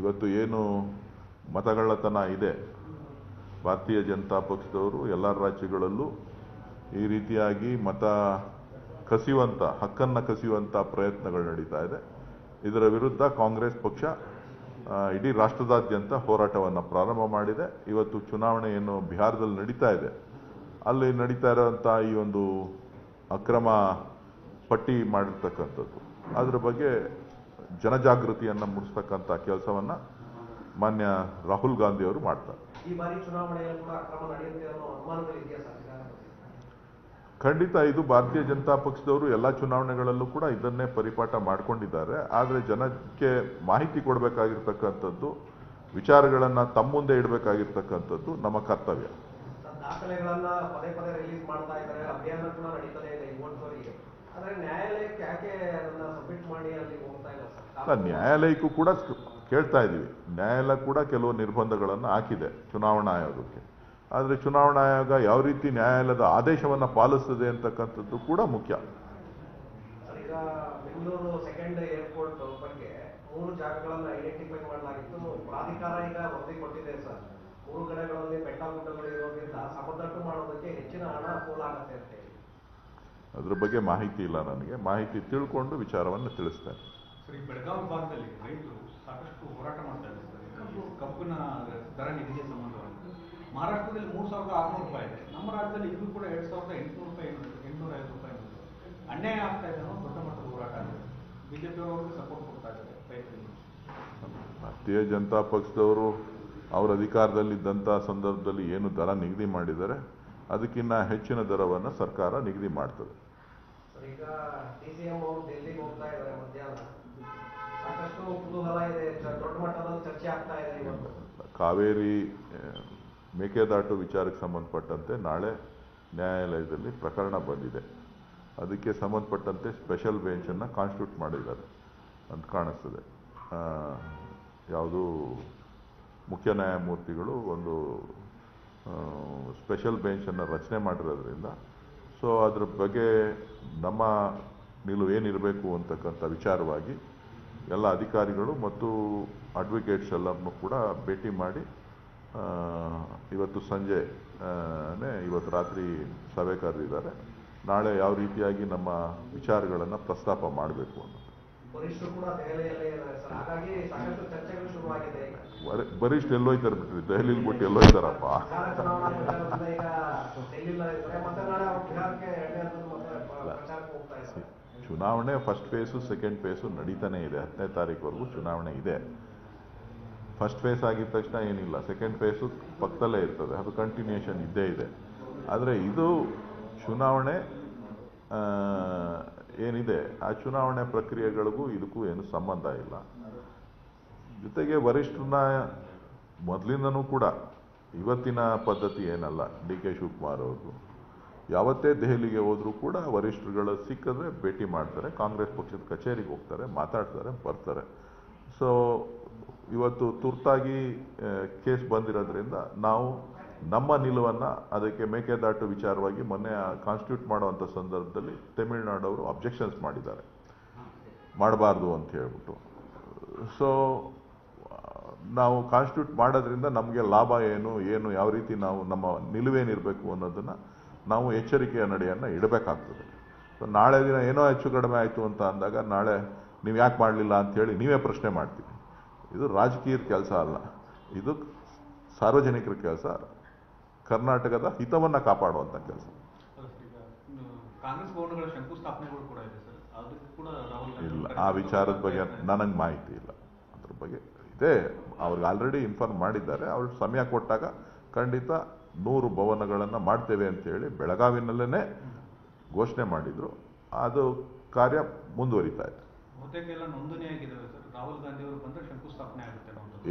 ಇವತ್ತು ಏನು ಮತಗಳ್ಳತನ ಇದೆ, ಭಾರತೀಯ ಜನತಾ ಪಕ್ಷದವರು ಎಲ್ಲ ರಾಜ್ಯಗಳಲ್ಲೂ ಈ ರೀತಿಯಾಗಿ ಮತ ಕಸಿಯುವಂಥ, ಹಕ್ಕನ್ನು ಕಸಿಯುವಂಥ ಪ್ರಯತ್ನಗಳು ನಡೀತಾ ಇದೆ. ಇದರ ವಿರುದ್ಧ ಕಾಂಗ್ರೆಸ್ ಪಕ್ಷ ಇಡೀ ರಾಷ್ಟ್ರದಾದ್ಯಂತ ಹೋರಾಟವನ್ನು ಪ್ರಾರಂಭ ಮಾಡಿದೆ. ಇವತ್ತು ಚುನಾವಣೆ ಏನು ಬಿಹಾರದಲ್ಲಿ ನಡೀತಾ ಇದೆ, ಅಲ್ಲಿ ನಡೀತಾ ಇರೋಂಥ ಈ ಒಂದು ಅಕ್ರಮ ಪಟ್ಟಿ ಮಾಡಿರ್ತಕ್ಕಂಥದ್ದು, ಅದರ ಬಗ್ಗೆ ಜನಜಾಗೃತಿಯನ್ನು ಮೂಡಿಸ್ತಕ್ಕಂಥ ಕೆಲಸವನ್ನು ಮಾನ್ಯ ರಾಹುಲ್ ಗಾಂಧಿ ಅವರು ಮಾಡ್ತಾರೆ. ಈ ಬಾರಿ ಚುನಾವಣೆಯಲ್ಲಿ ಕೂಡ ಅಕ್ರಮ ನಡೆಯುತ್ತೆ ಅನ್ನೋ ಅನುಮಾನಗಳಿದೆಯಾ ಸರ್? ಖಂಡಿತ ಇದು ಭಾರತೀಯ ಜನತಾ ಪಕ್ಷದವರು ಎಲ್ಲ ಚುನಾವಣೆಗಳಲ್ಲೂ ಕೂಡ ಇದನ್ನೇ ಪರಿಪಾಠ ಮಾಡಿಕೊಂಡಿದ್ದಾರೆ. ಆದರೆ ಜನಕ್ಕೆ ಮಾಹಿತಿ ಕೊಡಬೇಕಾಗಿರ್ತಕ್ಕಂಥದ್ದು, ವಿಚಾರಗಳನ್ನು ತಮ್ಮ ಮುಂದೆ ಇಡಬೇಕಾಗಿರ್ತಕ್ಕಂಥದ್ದು ನಮ್ಮ ಕರ್ತವ್ಯ. ದಾಖಲೆಗಳನ್ನ ಪದೇ ಪದೇ ರಿಲೀಸ್ ಮಾಡ್ತಾ ಇದ್ದಾರೆ, ಅಭಿಯಾನ ಕೂಡ ನಡೀತಾನೆ ಇದೆ ಇವತ್ತವರೆಗೆ. ಆದರೆ ನ್ಯಾಯಾಲಯಕ್ಕೆ ಯಾಕೆ ಅದನ್ನ ಸಬ್ಮಿಟ್ ಮಾಡಿ ಅಲ್ಲಿ ಹೋಗ್ತಾ ಇಲ್ಲ ಸರ್? ನ್ಯಾಯಾಲಯಕ್ಕೂ ಕೂಡ ಕೇಳ್ತಾ ಇದ್ದೀವಿ. ನ್ಯಾಯಾಲಯ ಕೂಡ ಕೆಲವು ನಿರ್ಬಂಧಗಳನ್ನು ಹಾಕಿದೆ ಚುನಾವಣಾ ಆಯೋಗಕ್ಕೆ. ಆದರೆ ಚುನಾವಣಾ ಆಯೋಗ ಯಾವ ರೀತಿ ನ್ಯಾಯಾಲಯದ ಆದೇಶವನ್ನು ಪಾಲಿಸ್ತದೆ ಅಂತಕ್ಕಂಥದ್ದು ಕೂಡ ಮುಖ್ಯ. ಈಗ ಬೆಂಗಳೂರು ಸೆಕೆಂಡ್ ಏರ್ಪೋರ್ಟ್ ಬಗ್ಗೆ 3 ಜಾಗಗಳನ್ನು ಐಡೆಂಟಿಫೈ ಮಾಡಲಾಗಿತ್ತು. ಪ್ರಾಧಿಕಾರ ಈಗ ವರದಿ ಕೊಟ್ಟಿದೆ ಸರ್. 3 ಕಡೆಗಳಲ್ಲಿ ಬೆಟ್ಟ ಗುಡ್ಡಗಳು ಇರೋದ್ರಿಂದ ಸಮತಟ್ಟು ಮಾಡೋದಕ್ಕೆ ಹೆಚ್ಚಿನ ಹಣ ಪೋಲಾಗುತ್ತೆ ಅಂತ ಹೇಳಿ. ಅದ್ರ ಬಗ್ಗೆ ಮಾಹಿತಿ ಇಲ್ಲ ನನಗೆ. ಮಾಹಿತಿ ತಿಳ್ಕೊಂಡು ವಿಚಾರವನ್ನು ತಿಳಿಸ್ತೇನೆ. ಸರ್, ಈ ಬೆಳಗಾವಿ ಭಾಗದಲ್ಲಿ ರೈತರು ಸಾಕಷ್ಟು ಹೋರಾಟ ಮಾಡ್ತಾ ಇದ್ದಾರೆ ಸರ್. ಕಬ್ಬಿನ ದರ ನಿಗದಿಗೆ ಸಂಬಂಧವಾಗಿ ಮಹಾರಾಷ್ಟ್ರದಲ್ಲಿ 3,600 ರೂಪಾಯಿ ಇದೆ. ನಮ್ಮ ರಾಜ್ಯದಲ್ಲಿ ಇದು ಕೂಡ 2,800 ರೂಪಾಯಿ, 850 ರೂಪಾಯಿ ಅನ್ಯಾಯ ಆಗ್ತಾ ಇದೆ ಅನ್ನೋ ದೊಡ್ಡ ಮಟ್ಟದ ಹೋರಾಟ ಇದೆ. ಬಿಜೆಪಿಯವರು ಸಪೋರ್ಟ್ ಕೊಡ್ತಾ ಇದ್ದಾರೆ ರೈತರಿಗೆ. ಭಾರತೀಯ ಜನತಾ ಪಕ್ಷದವರು ಅವರ ಅಧಿಕಾರದಲ್ಲಿದ್ದಂಥ ಸಂದರ್ಭದಲ್ಲಿ ಏನು ದರ ನಿಗದಿ ಮಾಡಿದ್ದಾರೆ ಅದಕ್ಕಿಂತ ಹೆಚ್ಚಿನ ದರವನ್ನು ಸರ್ಕಾರ ನಿಗದಿ ಮಾಡ್ತದೆ. ಈಗ ಡಿಸಿಎಂ ಅವರು ಡೆಲ್ಲಿಗೆ ಹೋಗ್ತಾ ಇದ್ದಾರೆ ಮಧ್ಯಾಹ್ನ. ಸಾಕಷ್ಟು ಕುತೂಹಲ ಇದೆ, ದೊಡ್ಡ ಮಟ್ಟದಲ್ಲಿ ಚರ್ಚೆ ಆಗ್ತಾ ಇದೆ ಇವತ್ತು. ಕಾವೇರಿ ಮೇಕೆದಾಟು ವಿಚಾರಕ್ಕೆ ಸಂಬಂಧಪಟ್ಟಂತೆ ನಾಳೆ ನ್ಯಾಯಾಲಯದಲ್ಲಿ ಪ್ರಕರಣ ಬಂದಿದೆ. ಅದಕ್ಕೆ ಸಂಬಂಧಪಟ್ಟಂತೆ ಸ್ಪೆಷಲ್ ಬೆಂಚನ್ನು ಕಾನ್ಸ್ಟಿಟ್ಯೂಟ್ ಮಾಡಿದ್ದಾರೆ ಅಂತ ಕಾಣಿಸ್ತದೆ. ಯಾವುದು ಮುಖ್ಯ ನ್ಯಾಯಮೂರ್ತಿಗಳು ಒಂದು ಸ್ಪೆಷಲ್ ಬೆಂಚನ್ನು ರಚನೆ ಮಾಡಿರೋದ್ರಿಂದ ಸೊ ಅದ್ರ ಬಗ್ಗೆ ನಮ್ಮ ನಿಲುವು ಏನಿರಬೇಕು ಅಂತಕ್ಕಂಥ ವಿಚಾರವಾಗಿ ಎಲ್ಲ ಅಧಿಕಾರಿಗಳು ಮತ್ತು ಅಡ್ವೊಕೇಟ್ಸ್ ಎಲ್ಲರನ್ನೂ ಕೂಡ ಭೇಟಿ ಮಾಡಿ ಇವತ್ತು ಸಂಜೆ ಇವತ್ತು ರಾತ್ರಿ ಸಭೆ ಕರೆದಿದ್ದಾರೆ. ನಾಳೆ ಯಾವ ರೀತಿಯಾಗಿ ನಮ್ಮ ವಿಚಾರಗಳನ್ನು ಪ್ರಸ್ತಾಪ ಮಾಡಬೇಕು ಅನ್ನೋದು. ವರಿಷ್ಠ ಎಲ್ಲೋಯ್ತಾರೆ ಬಿಟ್ರಿ, ದೆಹಲಿಲಿ ಬಿಟ್ಟು ಎಲ್ಲೋಯ್ತಾರಪ್ಪ. ಚುನಾವಣೆ ಫಸ್ಟ್ ಫೇಸು ಸೆಕೆಂಡ್ ಫೇಸು ನಡೀತಾನೆ ಇದೆ. 10ನೇ ತಾರೀಕುವರೆಗೂ ಚುನಾವಣೆ ಇದೆ. ಫಸ್ಟ್ ಫೇಸ್ ಆಗಿದ ತಕ್ಷಣ ಏನಿಲ್ಲ, ಸೆಕೆಂಡ್ ಫೇಸು ಪಕ್ಕದಲ್ಲೇ ಇರ್ತದೆ, ಅದು ಕಂಟಿನ್ಯೂಷನ್ ಇದ್ದೇ ಇದೆ. ಆದರೆ ಇದು ಚುನಾವಣೆ ಏನಿದೆ ಆ ಚುನಾವಣೆ ಪ್ರಕ್ರಿಯೆಗಳಿಗೂ ಇದಕ್ಕೂ ಏನು ಸಂಬಂಧ ಇಲ್ಲ. ಜೊತೆಗೆ ವರಿಷ್ಠರನ್ನ ಮೊದಲಿಂದನೂ ಕೂಡ ಇವತ್ತಿನ ಪದ್ಧತಿ ಏನಲ್ಲ. ಡಿ ಕೆ ಶಿವಕುಮಾರ್ ಅವರು ಯಾವತ್ತೇ ದೆಹಲಿಗೆ ಹೋದರೂ ಕೂಡ ವರಿಷ್ಠರುಗಳು ಸಿಕ್ಕಿದ್ರೆ ಭೇಟಿ ಮಾಡ್ತಾರೆ, ಕಾಂಗ್ರೆಸ್ ಪಕ್ಷದ ಕಚೇರಿಗೆ ಹೋಗ್ತಾರೆ, ಮಾತಾಡ್ತಾರೆ, ಬರ್ತಾರೆ. ಸೊ ಇವತ್ತು ತುರ್ತಾಗಿ ಕೇಸ್ ಬಂದಿರೋದ್ರಿಂದ ನಾವು ನಮ್ಮ ನಿಲುವನ್ನು ಅದಕ್ಕೆ ಮೇಕೆದಾಟು ವಿಚಾರವಾಗಿ ಮೊನ್ನೆ ಕಾನ್ಸ್ಟಿಟ್ಯೂಟ್ ಮಾಡುವಂಥ ಸಂದರ್ಭದಲ್ಲಿ ತಮಿಳುನಾಡವರು ಅಬ್ಜೆಕ್ಷನ್ಸ್ ಮಾಡಿದ್ದಾರೆ, ಮಾಡಬಾರ್ದು ಅಂತ ಹೇಳ್ಬಿಟ್ಟು. ಸೊ ನಾವು ಕಾನ್ಸ್ಟಿಟ್ಯೂಟ್ ಮಾಡೋದ್ರಿಂದ ನಮಗೆ ಲಾಭ ಏನು ಯಾವ ರೀತಿ ನಾವು ನಮ್ಮ ನಿಲುವೇನಿರಬೇಕು ಅನ್ನೋದನ್ನು ನಾವು ಎಚ್ಚರಿಕೆಯ ನಡೆಯನ್ನು ಇಡಬೇಕಾಗ್ತದೆ. ಸೊ ನಾಳೆ ದಿನ ಏನೋ ಹೆಚ್ಚು ಕಡಿಮೆ ಆಯಿತು ಅಂತ ಅಂದಾಗ ನಾಳೆ ನೀವು ಯಾಕೆ ಮಾಡಲಿಲ್ಲ ಅಂಥೇಳಿ ನೀವೇ ಪ್ರಶ್ನೆ ಮಾಡ್ತೀವಿ. ಇದು ರಾಜಕೀಯದ ಕೆಲಸ ಅಲ್ಲ, ಇದು ಸಾರ್ವಜನಿಕರ ಕೆಲಸ, ಕರ್ನಾಟಕದ ಹಿತವನ್ನು ಕಾಪಾಡುವಂಥ ಕೆಲಸ. ಇಲ್ಲ, ಆ ವಿಚಾರದ ಬಗ್ಗೆ ನನಗೆ ಮಾಹಿತಿ ಇಲ್ಲ. ಅದ್ರ ಬಗ್ಗೆ ಇದೆ, ಅವ್ರಿಗೆ ಆಲ್ರೆಡಿ ಇನ್ಫಾರ್ಮ್ ಮಾಡಿದ್ದಾರೆ. ಅವ್ರು ಸಮಯ ಕೊಟ್ಟಾಗ ಖಂಡಿತ 100 ಭವನಗಳನ್ನು ಮಾಡ್ತೇವೆ ಅಂತೇಳಿ ಬೆಳಗಾವಿನಲ್ಲೇ ಘೋಷಣೆ ಮಾಡಿದರು. ಅದು ಕಾರ್ಯ ಮುಂದುವರಿತಾ ಇದೆ.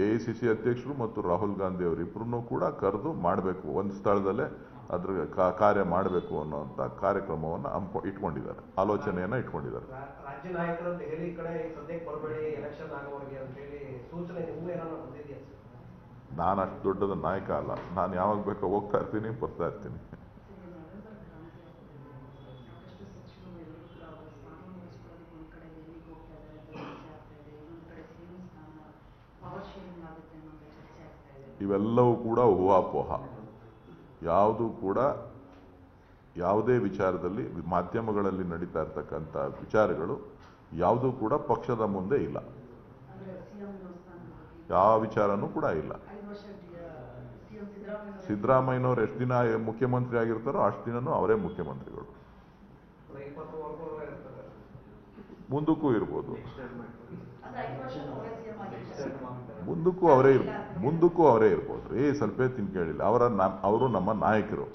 AICC ಅಧ್ಯಕ್ಷರು ಮತ್ತು ರಾಹುಲ್ ಗಾಂಧಿ ಅವರಿಬ್ಬರನ್ನೂ ಕೂಡ ಕರೆದು ಮಾಡಬೇಕು, ಒಂದು ಸ್ಥಳದಲ್ಲೇ ಅದ್ರ ಕಾರ್ಯ ಮಾಡಬೇಕು ಅನ್ನೋಂಥ ಕಾರ್ಯಕ್ರಮವನ್ನು ಇಟ್ಕೊಂಡಿದ್ದಾರೆ, ಆಲೋಚನೆಯನ್ನು ಇಟ್ಕೊಂಡಿದ್ದಾರೆ. ರಾಜ್ಯ ನಾಯಕರು ದೆಹಲಿ ಕಡೆ ಸದ್ಯಕ್ಕೆ ಬರಬೇಡಿ, ಎಲೆಕ್ಷನ್ ಆಗೋವರೆಗೆ ಅಂತ ಹೇಳಿ ಸೂಚನೆ ನಿಮಗೂ ಏನಾದ್ರು ಬಂದಿದೆಯಾ? ನಾನು ಅಷ್ಟು ದೊಡ್ಡದ ನಾಯಕ ಅಲ್ಲ, ನಾನು ಯಾವಾಗ ಬೇಕೋ ಹೋಗ್ತಾ ಇರ್ತೀನಿ, ಬರ್ತಾ ಇರ್ತೀನಿ. ಇವೆಲ್ಲವೂ ಕೂಡ ಊಹಾಪೋಹ. ಯಾವುದು ಕೂಡ ಯಾವುದೇ ವಿಚಾರದಲ್ಲಿ ಮಾಧ್ಯಮಗಳಲ್ಲಿ ನಡೀತಾ ಇರ್ತಕ್ಕಂಥ ವಿಚಾರಗಳು ಯಾವುದೂ ಕೂಡ ಪಕ್ಷದ ಮುಂದೆ ಇಲ್ಲ. ಯಾವ ವಿಚಾರನೂ ಕೂಡ ಇಲ್ಲ. ಸಿದ್ದರಾಮಯ್ಯನವ್ರು ಎಷ್ಟು ದಿನ ಮುಖ್ಯಮಂತ್ರಿ ಆಗಿರ್ತಾರೋ ಅಷ್ಟು ದಿನನೂ ಅವರೇ ಮುಖ್ಯಮಂತ್ರಿಗಳು. ಮುಂದಕ್ಕೂ ಇರ್ಬೋದು. ಮುಂದಕ್ಕೂ ಅವರೇ ಇರ್ಬೋದು. ಸ್ವಲ್ಪ ತಿನ್ಕೇಳಿಲ್ಲ. ಅವರು ನಮ್ಮ ನಾಯಕರು.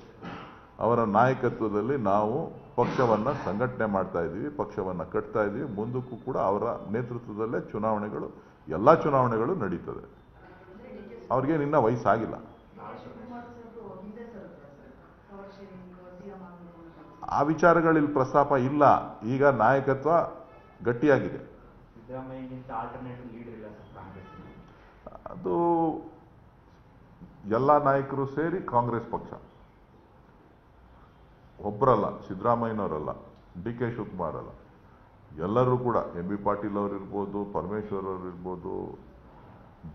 ಅವರ ನಾಯಕತ್ವದಲ್ಲಿ ನಾವು ಪಕ್ಷವನ್ನು ಸಂಘಟನೆ ಮಾಡ್ತಾ ಇದ್ದೀವಿ, ಪಕ್ಷವನ್ನು ಕಟ್ತಾ ಇದ್ದೀವಿ. ಮುಂದಕ್ಕೂ ಕೂಡ ಅವರ ನೇತೃತ್ವದಲ್ಲೇ ಎಲ್ಲ ಚುನಾವಣೆಗಳು ನಡೀತದೆ. ಅವ್ರಿಗೆ ನಿನ್ನ ವಯಸ್ಸಾಗಿಲ್ಲ. ಆ ವಿಚಾರಗಳಲ್ಲಿ ಪ್ರಸ್ತಾಪ ಇಲ್ಲ. ಈಗ ನಾಯಕತ್ವ ಗಟ್ಟಿಯಾಗಿದೆ. ಅದು ಎಲ್ಲ ನಾಯಕರು ಸೇರಿ ಕಾಂಗ್ರೆಸ್ ಪಕ್ಷ. ಒಬ್ಬರಲ್ಲ, ಸಿದ್ದರಾಮಯ್ಯನವರಲ್ಲ, ಡಿ ಕೆ ಶಿವಕುಮಾರ್ ಅಲ್ಲ, ಎಲ್ಲರೂ ಕೂಡ ಎಂ ಬಿ ಪಾಟೀಲ್ ಅವರು ಇರ್ಬೋದು, ಪರಮೇಶ್ವರ್ ಅವರು ಇರ್ಬೋದು,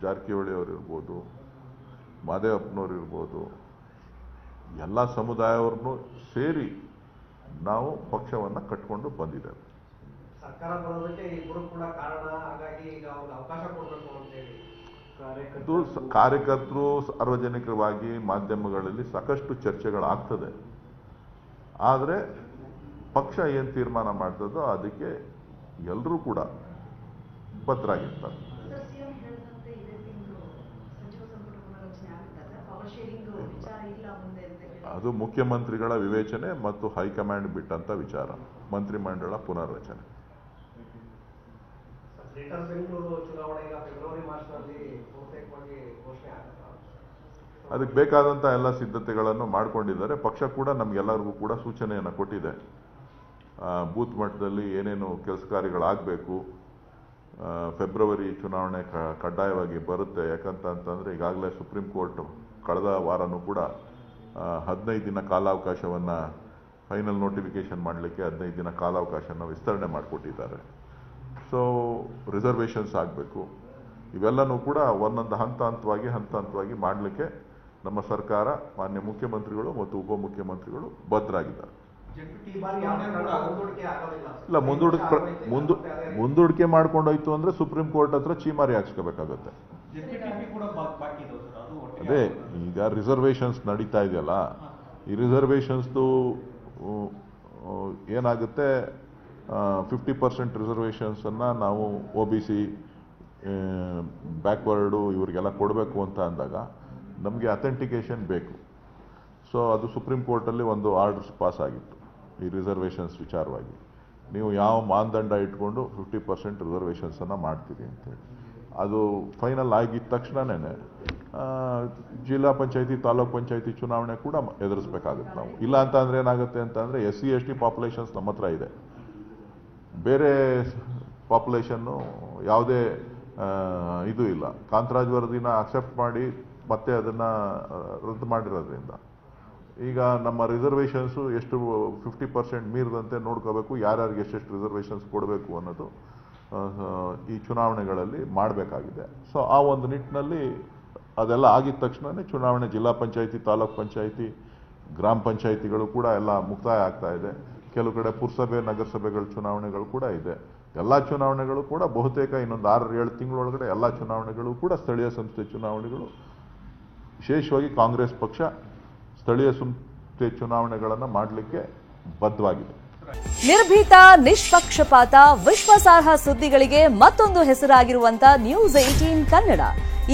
ಜಾರಕಿಹೊಳಿ ಅವರು ಇರ್ಬೋದು, ಮಾದೇವಪ್ಪನವರು ಇರ್ಬೋದು, ಎಲ್ಲ ಸಮುದಾಯವ್ರನ್ನೂ ಸೇರಿ ನಾವು ಪಕ್ಷವನ್ನು ಕಟ್ಕೊಂಡು ಬಂದಿದ್ದೇವೆ. ಸರ್ಕಾರ ಬರೋದಕ್ಕೆ ಇಬ್ಬರು ಕೂಡ ಕಾರಣ. ಹಾಗಾಗಿ ಈಗ ಅವ್ರಿಗೆ ಅವಕಾಶ ಕೊಡಬೇಕು ಅಂತ ಹೇಳಿ ಕಾರ್ಯಕರ್ತರು ಸಾರ್ವಜನಿಕವಾಗಿ ಮಾಧ್ಯಮಗಳಲ್ಲಿ ಸಾಕಷ್ಟು ಚರ್ಚೆಗಳಾಗ್ತದೆ. ಆದರೆ ಪಕ್ಷ ಏನು ತೀರ್ಮಾನ ಮಾಡ್ತದೋ ಅದಕ್ಕೆ ಎಲ್ಲರೂ ಕೂಡ ಬದ್ಧರಾಗಿರ್ತಾರೆ. ಅದು ಮುಖ್ಯಮಂತ್ರಿಗಳ ವಿವೇಚನೆ ಮತ್ತು ಹೈಕಮಾಂಡ್ ಬಿಟ್ಟಂತ ವಿಚಾರ. ಮಂತ್ರಿಮಂಡಲ ಪುನರ್ರಚನೆ. ಅದಕ್ಕೆ ಬೇಕಾದಂತ ಎಲ್ಲ ಸಿದ್ಧತೆಗಳನ್ನು ಮಾಡಿಕೊಂಡಿದ್ದಾರೆ. ಪಕ್ಷ ಕೂಡ ನಮ್ಗೆಲ್ಲರಿಗೂ ಕೂಡ ಸೂಚನೆಯನ್ನು ಕೊಟ್ಟಿದೆ. ಬೂತ್ ಮಟ್ಟದಲ್ಲಿ ಏನೇನು ಕೆಲಸ ಕಾರ್ಯಗಳಾಗಬೇಕು. ಫೆಬ್ರವರಿ ಚುನಾವಣೆ ಕಡ್ಡಾಯವಾಗಿ ಬರುತ್ತೆ. ಯಾಕಂತಂದ್ರೆ ಈಗಾಗಲೇ ಸುಪ್ರೀಂ ಕೋರ್ಟ್ ಕಳೆದ ವಾರನೂ ಕೂಡ 15 ದಿನ ಕಾಲಾವಕಾಶವನ್ನು ಫೈನಲ್ ನೋಟಿಫಿಕೇಶನ್ ಮಾಡಲಿಕ್ಕೆ 15 ದಿನ ಕಾಲಾವಕಾಶನ ವಿಸ್ತರಣೆ ಮಾಡಿಕೊಟ್ಟಿದ್ದಾರೆ. ಸೊ ರಿಸರ್ವೇಷನ್ಸ್ ಆಗಬೇಕು. ಇವೆಲ್ಲನೂ ಕೂಡ ಒಂದೊಂದು ಹಂತ ಹಂತವಾಗಿ ಮಾಡಲಿಕ್ಕೆ ನಮ್ಮ ಸರ್ಕಾರ, ಮಾನ್ಯ ಮುಖ್ಯಮಂತ್ರಿಗಳು ಮತ್ತು ಉಪಮುಖ್ಯಮಂತ್ರಿಗಳು ಬದ್ಧರಾಗಿದ್ದಾರೆ. ಇಲ್ಲ, ಮುಂದೂಡಿಕೆ ಮಾಡ್ಕೊಂಡೋಯ್ತು ಅಂದ್ರೆ ಸುಪ್ರೀಂ ಕೋರ್ಟ್ ಹತ್ರ ಚೀಮಾರಿ ಹಾಕ್ಸ್ಕೋಬೇಕಾಗತ್ತೆ. ಅದೇ ಈಗ ರಿಸರ್ವೇಷನ್ಸ್ ನಡೀತಾ ಇದೆಯಲ್ಲ, ಈ ರಿಸರ್ವೇಷನ್ಸ್ದು ಏನಾಗುತ್ತೆ, 50% ರಿಸರ್ವೇಷನ್ಸನ್ನು ನಾವು OBC, ಬ್ಯಾಕ್ವರ್ಡು ಇವರಿಗೆಲ್ಲ ಕೊಡಬೇಕು ಅಂತ ಅಂದಾಗ ನಮಗೆ ಅಥೆಂಟಿಕೇಶನ್ ಬೇಕು. ಸೊ ಅದು ಸುಪ್ರೀಂ ಕೋರ್ಟಲ್ಲಿ ಒಂದು ಆರ್ಡರ್ಸ್ ಪಾಸ್ ಆಗಿತ್ತು ಈ ರಿಸರ್ವೇಷನ್ಸ್ ವಿಚಾರವಾಗಿ. ನೀವು ಯಾವ ಮಾನದಂಡ ಇಟ್ಕೊಂಡು 50% ರಿಸರ್ವೇಷನ್ಸನ್ನು ಮಾಡ್ತೀರಿ ಅಂತೇಳಿ ಅದು ಫೈನಲ್ ಆಗಿದ್ದ ತಕ್ಷಣನೇ ಜಿಲ್ಲಾ ಪಂಚಾಯತಿ, ತಾಲೂಕ್ ಪಂಚಾಯತಿ ಚುನಾವಣೆ ಕೂಡ ಎದುರಿಸ್ಬೇಕಾಗುತ್ತೆ ನಾವು. ಇಲ್ಲ ಅಂತ ಅಂದರೆ ಏನಾಗುತ್ತೆ ಅಂತಂದರೆ SC ST ಪಾಪ್ಯುಲೇಷನ್ಸ್ ನಮ್ಮ ಹತ್ರ ಇದೆ. ಬೇರೆ ಪಾಪ್ಯುಲೇಷನ್ನು ಯಾವುದೇ ಇದು ಇಲ್ಲ. ಕಾಂತರಾಜ್ ವರದಿನ ಅಕ್ಸೆಪ್ಟ್ ಮಾಡಿ ಮತ್ತೆ ಅದನ್ನು ರದ್ದು ಮಾಡಿರೋದ್ರಿಂದ ಈಗ ನಮ್ಮ ರಿಸರ್ವೇಷನ್ಸು ಎಷ್ಟು 50% ಮೀರಿದಂತೆ ನೋಡ್ಕೋಬೇಕು. ಯಾರ್ಯಾರಿಗೆ ಎಷ್ಟೆಷ್ಟು ರಿಸರ್ವೇಷನ್ಸ್ ಕೊಡಬೇಕು ಅನ್ನೋದು ಈ ಚುನಾವಣೆಗಳಲ್ಲಿ ಮಾಡಬೇಕಾಗಿದೆ. ಸೊ ಆ ಒಂದು ನಿಟ್ಟಿನಲ್ಲಿ ಅದೆಲ್ಲ ಆಗಿದ ತಕ್ಷಣವೇ ಚುನಾವಣೆ, ಜಿಲ್ಲಾ ಪಂಚಾಯತಿ, ತಾಲೂಕ್ ಪಂಚಾಯತಿ, ಗ್ರಾಮ ಪಂಚಾಯತಿಗಳು ಕೂಡ ಎಲ್ಲ ಮುಕ್ತಾಯ ಆಗ್ತಾ ಇದೆ. ಕೆಲವು ಕಡೆ ಪುರಸಭೆ, ನಗರಸಭೆಗಳ ಚುನಾವಣೆಗಳು ಕೂಡ ಇದೆ. ಎಲ್ಲ ಚುನಾವಣೆಗಳು ಕೂಡ ಬಹುತೇಕ ಇನ್ನೊಂದು 6-7 ತಿಂಗಳೊಳಗಡೆ ಎಲ್ಲ ಚುನಾವಣೆಗಳು ಕೂಡ ಸ್ಥಳೀಯ ಸಂಸ್ಥೆ ಚುನಾವಣೆಗಳು, ವಿಶೇಷವಾಗಿ ಕಾಂಗ್ರೆಸ್ ಪಕ್ಷ ಸ್ಥಳೀಯ ಸಂಸ್ಥೆ ಚುನಾವಣೆಗಳನ್ನು ಮಾಡಲಿಕ್ಕೆ ಬದ್ಧವಾಗಿದೆ. ನಿರ್ಭೀತ, ನಿಷ್ಪಕ್ಷಪಾತ, ವಿಶ್ವಾಸಾರ್ಹ ಸುದ್ದಿಗಳಿಗೆ ಮತ್ತೊಂದು ಹೆಸರಾಗಿರುವಂತ News18 ಕನ್ನಡ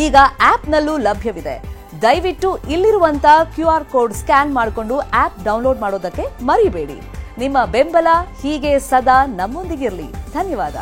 ಈಗ ಆಪ್ನಲ್ಲೂ ಲಭ್ಯವಿದೆ. ದಯವಿಟ್ಟು ಇಲ್ಲಿರುವಂತ QR ಕೋಡ್ ಸ್ಕ್ಯಾನ್ ಮಾಡಿಕೊಂಡು ಆಪ್ ಡೌನ್ಲೋಡ್ ಮಾಡೋದಕ್ಕೆ ಮರಿಬೇಡಿ. ನಿಮ್ಮ ಬೆಂಬಲ ಹೀಗೆ ಸದಾ ನಮ್ಮೊಂದಿಗಿರಲಿ. ಧನ್ಯವಾದ.